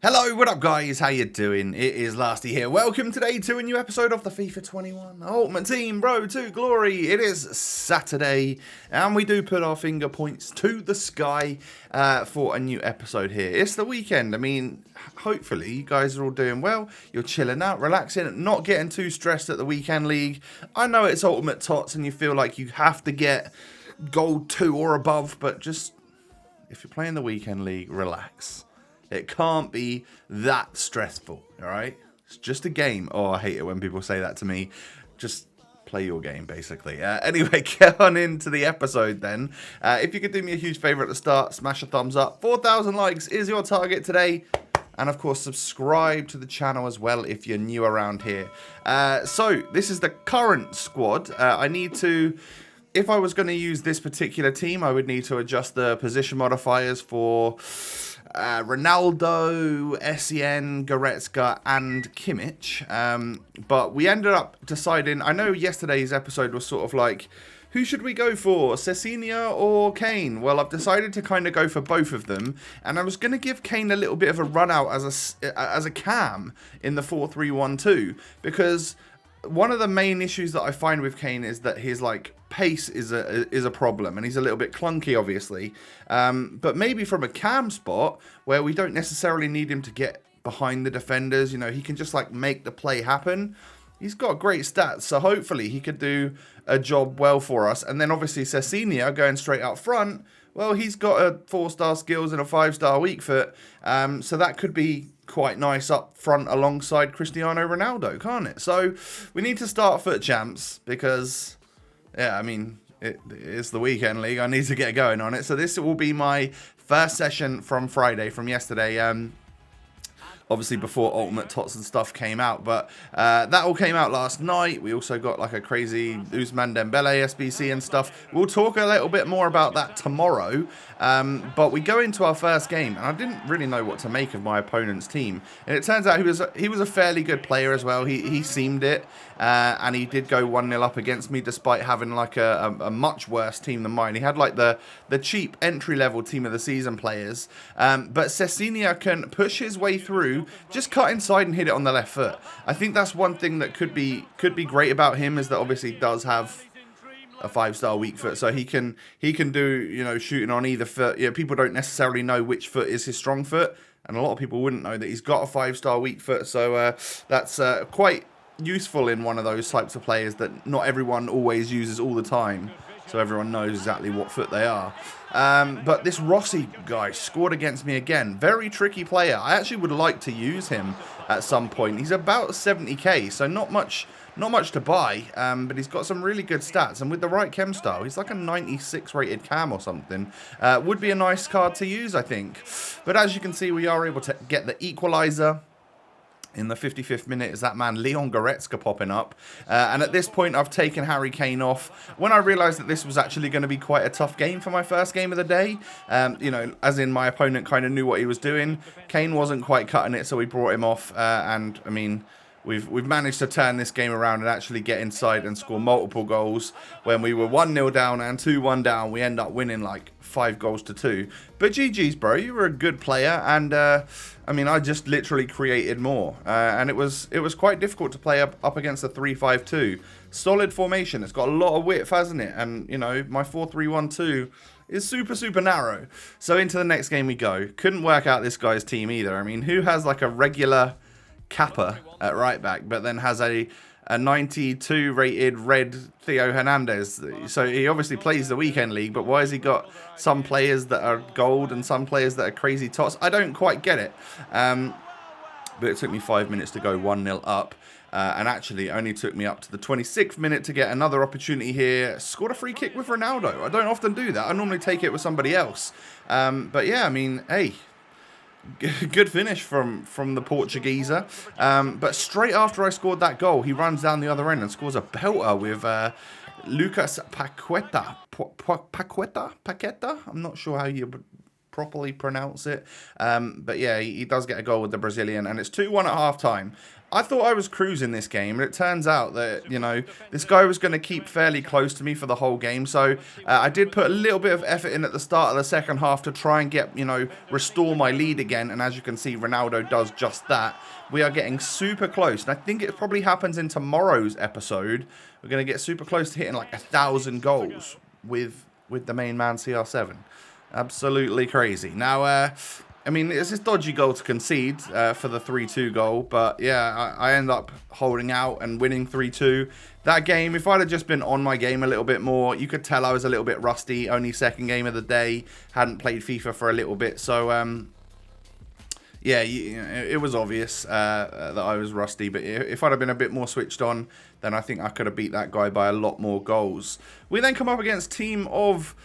Hello, what up guys, how you doing? It is Lasty here. Welcome today to a new episode of the FIFA 21 Ultimate Team Road to Glory. It is Saturday and we do put our finger points to the sky for a new episode here. It's the weekend. I mean, hopefully you guys are all doing well. You're chilling out, relaxing, not getting too stressed at the weekend league. I know it's Ultimate Tots and you feel like you have to get gold 2 or above, but just, if you're playing the weekend league, relax. It can't be that stressful, all right? It's just a game. Oh, I hate it when people say that to me. Just play your game, basically. Anyway, get on into the episode then. If you could do me a huge favor at the start, smash a thumbs up. 4,000 likes is your target today. And, of course, subscribe to the channel as well if you're new around here. So, this is the current squad. I need to... If I was going to use this particular team, I would need to adjust the position modifiers for... Ronaldo, Essien, Goretzka, and Kimmich. But we ended up deciding, I know yesterday's episode was sort of like, who should we go for, Cecilia or Kane? Well, I've decided to kind of go for both of them, and I was going to give Kane a little bit of a run out as a cam in the 4-3-1-2, because one of the main issues that I find with Kane is that his pace is a problem, and he's a little bit clunky, obviously. But maybe from a cam spot where we don't necessarily need him to get behind the defenders, you know, he can just make the play happen. He's got great stats, so hopefully he could do a job well for us. And then obviously Cecilia going straight out front, well, he's got a 4-star skills and a 5-star weak foot, so that could be quite nice up front alongside Cristiano Ronaldo, can't it? So we need to start FUT Champs because, yeah, I mean, it's the weekend league. I need to get going on it. So this will be my first session from Friday, from yesterday. Obviously before Ultimate Tots and stuff came out, but that all came out last night. We also got a crazy Ousmane Dembele SBC and stuff. We'll talk a little bit more about that tomorrow, but we go into our first game, and I didn't really know what to make of my opponent's team, and it turns out he was a fairly good player as well. He seemed it, and he did go 1-0 up against me despite having a much worse team than mine. He had the cheap entry-level team of the season players, but Cecilia can push his way through, just cut inside and hit it on the left foot. I think that's one thing that could be great about him, is that obviously he does have a 5-star weak foot, so he can do, you know, shooting on either foot. You know, people don't necessarily know which foot is his strong foot, and a lot of people wouldn't know that he's got a 5-star weak foot. So that's quite useful in one of those types of players that not everyone always uses all the time, so everyone knows exactly what foot they are. But this Rossi guy scored against me again. Very tricky player. I actually would like to use him at some point. He's about 70k, so not much to buy, but he's got some really good stats, and with the right chem style, he's like a 96 rated cam or something. Would be a nice card to use, I think. But as you can see, we are able to get the equalizer. In the 55th minute is that man Leon Goretzka popping up. And at this point, I've taken Harry Kane off. When I realised that this was actually going to be quite a tough game for my first game of the day, you know, as in my opponent kind of knew what he was doing. Kane wasn't quite cutting it, so we brought him off. And, I mean, we've managed to turn this game around and actually get inside and score multiple goals. When we were 1-0 down and 2-1 down, we end up winning 5-2. But GG's, bro. You were a good player, and I mean, I just literally created more, and it was quite difficult to play up against a 3-5-2. Solid formation. It's got a lot of width, hasn't it? And you know, my 4-3-1-2 is super narrow. So into the next game we go. Couldn't work out this guy's team either. I mean, who has a regular Kappa at right back, but then has a 92 rated red Theo Hernandez? So he obviously plays the weekend league, but why has he got some players that are gold and some players that are crazy tots? I don't quite get it. But it took me 5 minutes to go 1-0 up. And actually, it only took me up to the 26th minute to get another opportunity here. Scored a free kick with Ronaldo. I don't often do that. I normally take it with somebody else. But yeah, I mean, hey, good finish from the Portugueser. But straight after I scored that goal, he runs down the other end and scores a belter with Lucas Paqueta. Paqueta? I'm not sure how you properly pronounce it. But yeah, he does get a goal with the Brazilian, and it's 2-1 at half-time. I thought I was cruising this game, but it turns out that, you know, this guy was going to keep fairly close to me for the whole game. So I did put a little bit of effort in at the start of the second half to try and get, you know, restore my lead again. And as you can see, Ronaldo does just that. We are getting super close. And I think it probably happens in tomorrow's episode. We're going to get super close to hitting like 1,000 goals with the main man CR7. Absolutely crazy. Now, I mean, it's this dodgy goal to concede for the 3-2 goal. But, yeah, I end up holding out and winning 3-2. That game, if I'd have just been on my game a little bit more, you could tell I was a little bit rusty. Only second game of the day. Hadn't played FIFA for a little bit. So, yeah, it was obvious that I was rusty. But if I'd have been a bit more switched on, then I think I could have beat that guy by a lot more goals. We then come up against team of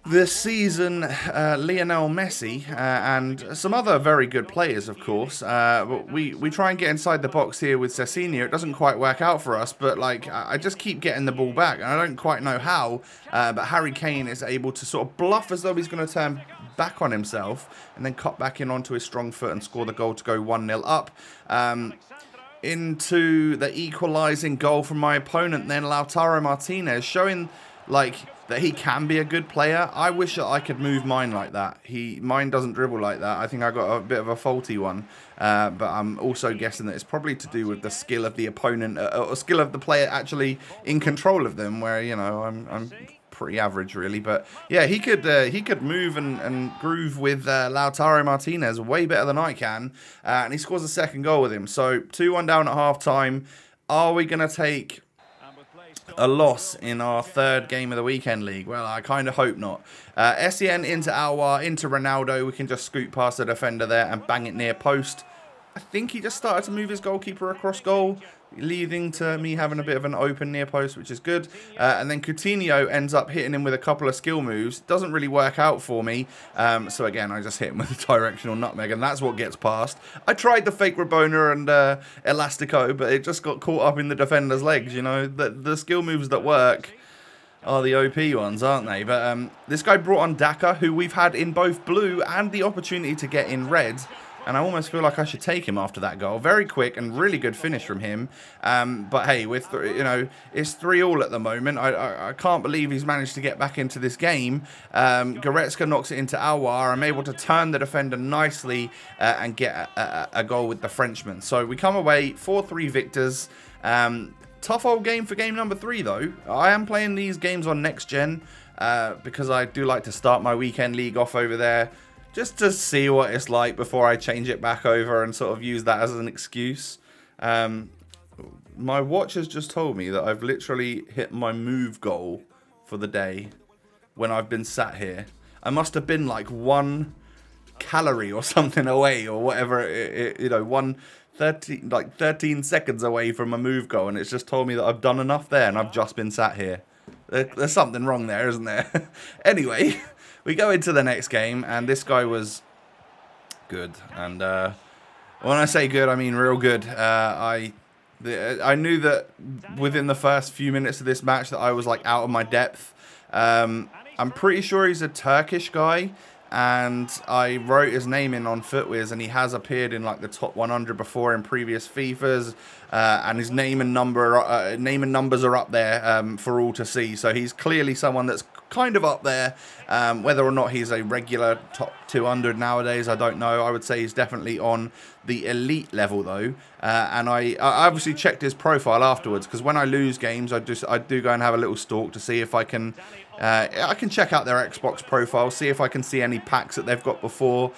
this season, Lionel Messi and some other very good players, of course. But we try and get inside the box here with Cecinha. It doesn't quite work out for us, but like I just keep getting the ball back, and I don't quite know how. But Harry Kane is able to sort of bluff as though he's going to turn back on himself and then cut back in onto his strong foot and score the goal to go 1-0 up. Into the equalising goal from my opponent, then Lautaro Martinez, showing like that he can be a good player. I wish that I could move mine like that. Mine doesn't dribble like that. I think I got a bit of a faulty one. But I'm also guessing that it's probably to do with the skill of the opponent, or skill of the player actually in control of them, where, you know, I'm pretty average really. But yeah, he could move and groove with Lautaro Martinez way better than I can. And he scores a second goal with him. So 2-1 down at half time. Are we going to take a loss in our third game of the weekend league? Well, I kind of hope not. SEN into Alwar, into Ronaldo. We can just scoot past the defender there and bang it near post. I think he just started to move his goalkeeper across goal, leading to me having a bit of an open near post, which is good. And then Coutinho ends up hitting him with a couple of skill moves. Doesn't really work out for me. So again, I just hit him with a directional nutmeg, and that's what gets past. I tried the fake Rabona and Elastico, but it just got caught up in the defender's legs. You know, the skill moves that work are the OP ones, aren't they? But this guy brought on Daka, who we've had in both blue and the opportunity to get in red. And I almost feel like I should take him after that goal. Very quick and really good finish from him. But hey, with you know, it's 3-3 at the moment. I can't believe he's managed to get back into this game. Goretzka knocks it into Alwar. I'm able to turn the defender nicely and get a goal with the Frenchman. So we come away 4-3 victors. Tough old game for game number 3 though. I am playing these games on next gen because I do like to start my weekend league off over there, just to see what it's like before I change it back over and sort of use that as an excuse. My watch has just told me that I've literally hit my move goal for the day when I've been sat here. I must have been like 1 calorie or something away, or whatever, you know, 13 seconds away from a move goal, and it's just told me that I've done enough there and I've just been sat here. There's something wrong there, isn't there? Anyway, we go into the next game, and this guy was good. And when I say good, I mean real good. I knew that within the first few minutes of this match that I was like out of my depth. I'm pretty sure he's a Turkish guy, and I wrote his name in on FootWiz, and he has appeared in like the top 100 before in previous FIFAs, and his name and numbers are up there for all to see. So he's clearly someone that's kind of up there. Whether or not he's a regular top 200 nowadays, I don't know. I would say he's definitely on the elite level though. And I obviously checked his profile afterwards, because when I lose games, I do go and have a little stalk to see if I can check out their Xbox profile, see if I can see any packs that they've got before,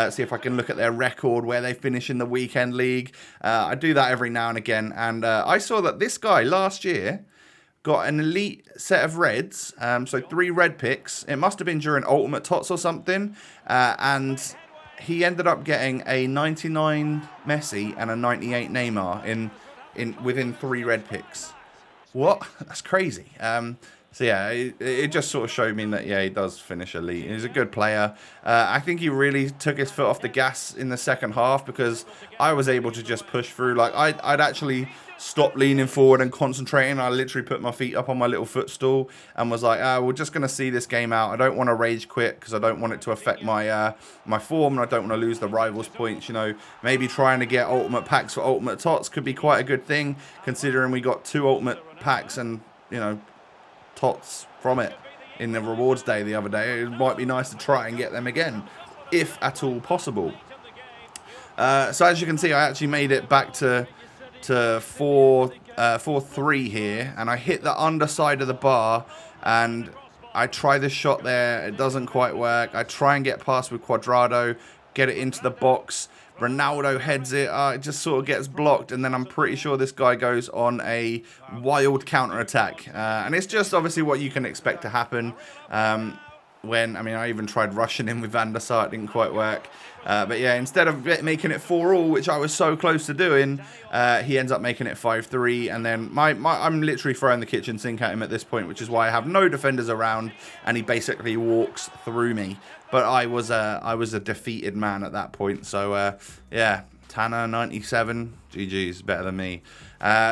see if I can look at their record, where they finish in the weekend league. I do that every now and again, and I saw that this guy last year got an elite set of reds, so 3 red picks. It must have been during Ultimate Tots or something, and he ended up getting a 99 Messi and a 98 Neymar within 3 red picks. What? That's crazy. So yeah, it just sort of showed me that yeah, he does finish elite. He's a good player. I think he really took his foot off the gas in the second half because I was able to just push through. Like I'd actually stopped leaning forward and concentrating. I literally put my feet up on my little footstool and was like, we're just gonna see this game out. I don't want to rage quit because I don't want it to affect my my form, and I don't want to lose the rivals' points. You know, maybe trying to get ultimate packs for ultimate tots could be quite a good thing, considering we got 2 ultimate packs and you know, tots from it in the rewards day the other day. It might be nice to try and get them again, if at all possible. So as you can see, I actually made it back to 4-3 here, and I hit the underside of the bar, and I try this shot there. It doesn't quite work. I try and get past with Cuadrado, get it into the box. Ronaldo heads it. It just sort of gets blocked, and then I'm pretty sure this guy goes on a wild counter-attack. And it's just obviously what you can expect to happen. I even tried rushing in with Van der Sar. It didn't quite work. But yeah, instead of making it 4-4, which I was so close to doing, he ends up making it 5-3. And then I'm literally throwing the kitchen sink at him at this point, which is why I have no defenders around, and he basically walks through me. But I was a defeated man at that point. So yeah, Tanner 97, GG's better than me.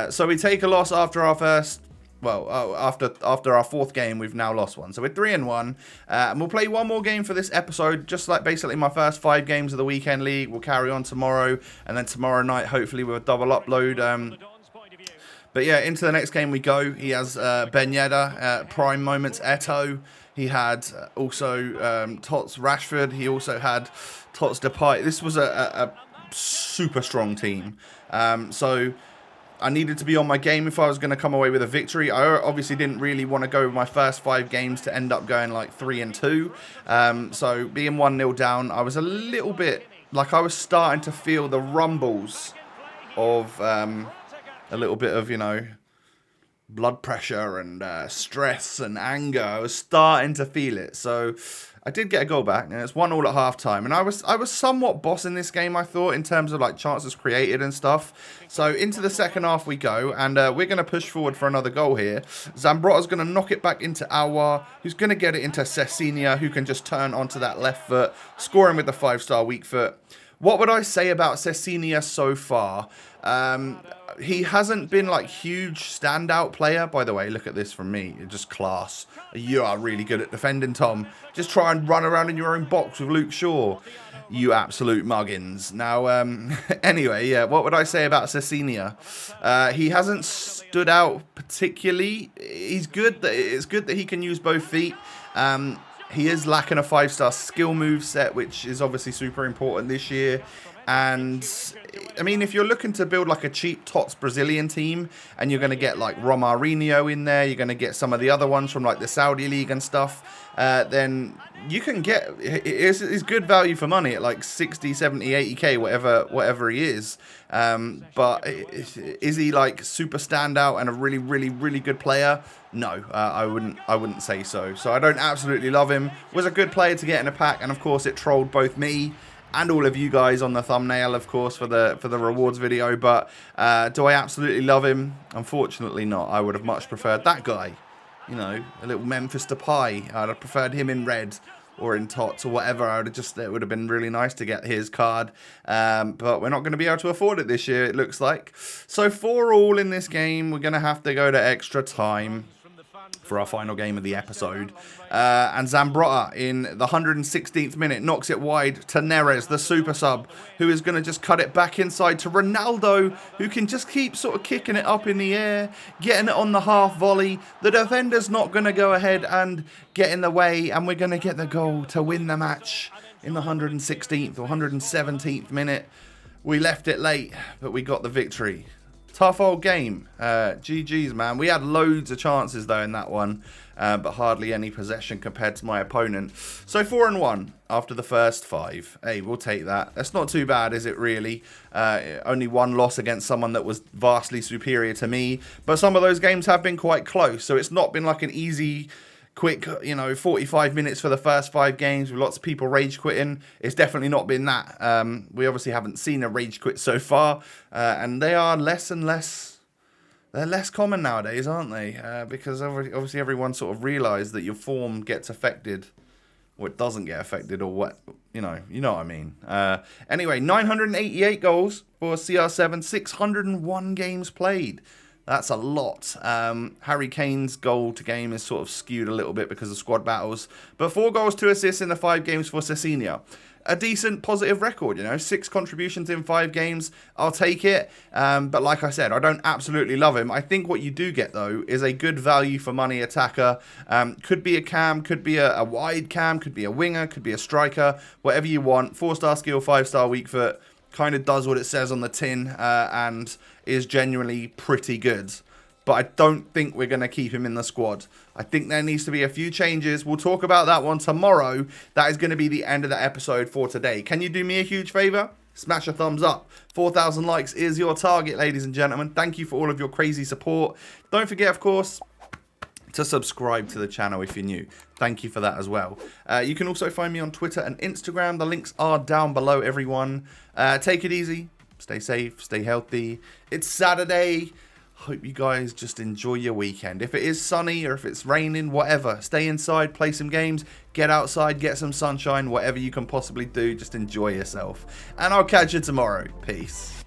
So we take a loss after our first. Well, after our 4th game, we've now lost one. So we're 3-1. And we'll play one more game for this episode, just like basically my first 5 games of the weekend league. We'll carry on tomorrow, and then tomorrow night, hopefully, with a double upload. But yeah, into the next game we go. He has Ben Yedder, Prime Moments, Eto. He had also Tots Rashford. He also had Tots Depay. This was a super strong team. So I needed to be on my game if I was going to come away with a victory. I obviously didn't really want to go with my first 5 games to end up going like 3-2. So being 1-0 down, I was a little bit like I was starting to feel the rumbles of a little bit of, you know, blood pressure and stress and anger. I was starting to feel it. So I did get a goal back, and it's 1-1 at half time. And I was somewhat bossing this game, I thought, in terms of like chances created and stuff. So into the second half we go, and we're going to push forward for another goal here. Zambrotta's going to knock it back into Aouar, who's going to get it into Cecilia, who can just turn onto that left foot, scoring with the 5-star weak foot. What would I say about Cecilia so far? He hasn't been like huge standout player. By the way, look at this from me. It's just class. You are really good at defending, Tom. Just try and run around in your own box with Luke Shaw. You absolute muggins. Now, anyway, yeah, what would I say about Cecilia? He hasn't stood out particularly. He's good. It's good that he can use both feet. He is lacking a 5-star skill move set, which is obviously super important this year. And I mean, if you're looking to build like a cheap TOTS Brazilian team, and you're going to get like Romarinho in there, you're going to get some of the other ones from like the Saudi League and stuff, then you can get, it's good value for money at like 60, 70, 80k, whatever he is. But is he like super standout and a really, really, really good player? No, I wouldn't say so. So I don't absolutely love him. Was a good player to get in a pack, and of course it trolled both me and all of you guys on the thumbnail, of course, for the rewards video. But do I absolutely love him? Unfortunately not. I would have much preferred that guy. You know, a little Memphis Depay. I'd have preferred him in red or in TOTS or whatever. It would have been really nice to get his card. But we're not going to be able to afford it this year, it looks like. So 4-4 in this game. We're going to have to go to extra time for our final game of the episode. And Zambrotta in the 116th minute knocks it wide to Neres, the super sub, who is going to just cut it back inside to Ronaldo, who can just keep sort of kicking it up in the air, getting it on the half volley. The defender's not going to go ahead and get in the way, and we're going to get the goal to win the match in the 116th or 117th minute. We left it late, but we got the victory. Tough old game. GG's, man. We had loads of chances, though, in that one, but hardly any possession compared to my opponent. So 4-1 after the first 5. Hey, we'll take that. That's not too bad, is it, really? Only one loss against someone that was vastly superior to me, but some of those games have been quite close, so it's not been like an easy, quick, 45 minutes for the first 5 games with lots of people rage quitting. It's definitely not been that. We obviously haven't seen a rage quit so far, and they are less and less they're less common nowadays, aren't they? Because obviously everyone sort of realised that your form gets affected, or it doesn't get affected, or what, you know what I mean. Anyway, 988 goals for CR7, 601 games played. That's a lot. Harry Kane's goal to game is sort of skewed a little bit because of squad battles. But 4 goals, 2 assists in the 5 games for Cecilia. A decent positive record, 6 contributions in 5 games. I'll take it. But like I said, I don't absolutely love him. I think what you do get, though, is a good value for money attacker. Could be a cam, could be a wide cam, could be a winger, could be a striker, whatever you want. 4-star skill, 5-star weak foot. Kind of does what it says on the tin and is genuinely pretty good. But I don't think we're going to keep him in the squad. I think there needs to be a few changes. We'll talk about that one tomorrow. That is going to be the end of the episode for today. Can you do me a huge favour? Smash a thumbs up. 4,000 likes is your target, ladies and gentlemen. Thank you for all of your crazy support. Don't forget, of course, to subscribe to the channel if you're new. Thank you for that as well. You can also find me on Twitter and Instagram. The links are down below, everyone. Take it easy. Stay safe. Stay healthy. It's Saturday. Hope you guys just enjoy your weekend. If it is sunny or if it's raining, whatever, stay inside, play some games, get outside, get some sunshine, whatever you can possibly do, just enjoy yourself. And I'll catch you tomorrow. Peace.